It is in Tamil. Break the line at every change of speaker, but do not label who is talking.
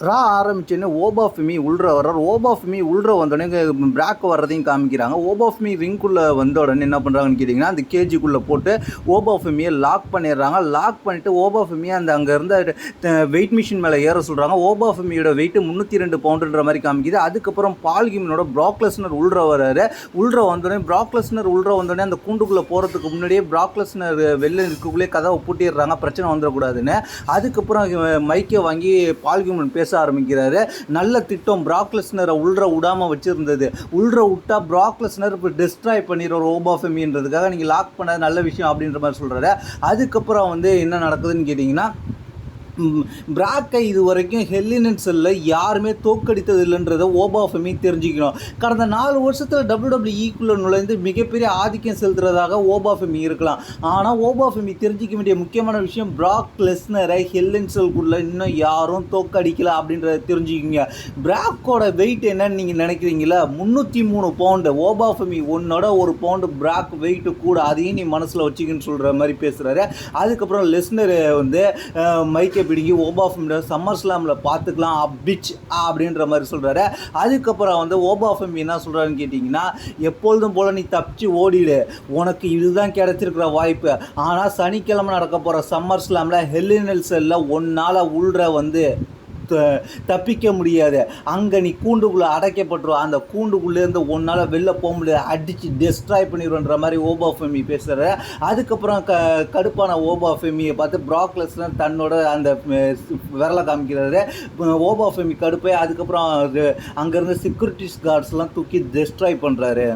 ரா ஆரம்பிச்சோடனே ஓபாஃபிமி உள்ற வர்றார். ஓபாஃபிமி உள்ற வந்தோடனே பிராக் வர்றதையும் காமிக்கிறாங்க. ஓபாஃபிமி ரிங்குள்ளே வந்த உடனே என்ன பண்ணுறாங்கன்னு கேட்டிங்கன்னா, அந்த கேஜிக்குள்ளே போட்டு ஓபாஃபிமியை லாக் பண்ணிடுறாங்க. லாக் பண்ணிவிட்டு ஓபாஃபிமியை அந்த அங்கே இருந்த வெயிட் மிஷின் மேலே ஏற சொல்கிறாங்க. ஓபாஃபிமியோட வெயிட்டு 302 பவுண்டுன்ற மாதிரி காமிக்குது. அதுக்கப்புறம் பால் ஹீமனோட ப்ராக் லெஸ்னர் உள்ற வர்றாரு. உள்ற வந்தோடனே ப்ராக் லெஸ்னர் உள்ற வந்தோடனே அந்த கூண்டுக்குள்ளே போகிறதுக்கு முன்னாடியே ப்ராக் லெஸ்னர் வெளில இருக்கக்குள்ளே கதவை பூட்டிடுறாங்க, பிரச்சனை வந்துடக்கூடாதுன்னு. அதுக்கப்புறம் மைக்கை வாங்கி பால் ஹீமன் பேச ஆரம்பிக்கிறாரு. நல்ல திட்டம், ப்ராக் லெஸ்னரை உள்ற விடாமல் வச்சுருந்தது. உள்ற விட்டா ப்ராக் லெஸ்னர் இப்போ டிஸ்ட்ராய் பண்ணிடுற ஓபாஃபெமின்றதுக்காக நீங்கள் லாக் பண்ணது நல்ல விஷயம் அப்படின்ற மாதிரி சொல்கிறாரு. அதுக்கப்புறம் என்ன நடக்குதுன்னு கேட்டிங்கன்னா, பிராக்கை இது வரைக்கும் ஹெல் இன் அ செல்லில் யாருமே தோற்கடித்தது இல்லைன்றதை ஓபாஃபெமி தெரிஞ்சுக்கணும். கடந்த 4 வருஷத்தில் WWE நுழைந்து மிகப்பெரிய ஆதிக்கம் செலுத்துறதாக ஓபாஃபெமி இருக்கலாம். ஆனால் ஓபாஃபெமி தெரிஞ்சிக்க வேண்டிய முக்கியமான விஷயம், ப்ராக் லெஸ்னரை ஹெல் இன் செல்குள்ளே இன்னும் யாரும் தோற்கடிக்கல அப்படின்றத தெரிஞ்சுக்கிங்க. பிராக்கோட வெயிட் என்னன்னு நீங்கள் நினைக்கிறீங்களா? 303 பவுண்டு. ஓபாஃபெமி உன்னோட 1 பவுண்டு பிராக் வெயிட்டு கூட, அதையும் நீ மனசில் வச்சுக்கின்னு சொல்கிற மாதிரி பேசுகிறாரு. அதுக்கப்புறம் லெஸ்னர் மைக்கை பிடிங்கி ஓபாஃபெமி சம்மர் ஸ்லாமில் பார்த்துக்கலாம் பிச் அப்படின்ற மாதிரி சொல்கிறாரு. அதுக்கப்புறம் ஓபாஃபெமி என்ன சொல்கிறாருன்னு கேட்டிங்கன்னா, எப்பொழுதும் போல் நீ தப்பிச்சு ஓடிடு, உனக்கு இதுதான் கிடைச்சிருக்கிற வாய்ப்பு. ஆனால் சனிக்கிழமை நடக்க போகிற சம்மர் ஸ்லாமில் ஹெல் இன் எ செல்லில் ஒன்னால் உள்ற தப்பிக்க முடியாது. அங்கே நீ கூண்டுக்குள்ளே அடைக்கப்பட்டுரும். அந்த கூண்டுக்குள்ளேருந்து ஒன்றால் வெளில போக முடியாது, அடித்து டெஸ்ட்ராய் பண்ணிடுன்ற மாதிரி ஓபாஃபெமி பேசுகிற. அதுக்கப்புறம் கடுப்பான ஓபாஃபெமியை பார்த்து ப்ராக் லெஸ்னர் தன்னோட அந்த விரலை காமிக்கிறாரு. ஓபாஃபெமி கடுப்பை அதுக்கப்புறம் அங்கேருந்து செக்யூரிட்டிஸ் கார்ட்ஸ்லாம் தூக்கி டெஸ்ட்ராய் பண்ணுறாரு.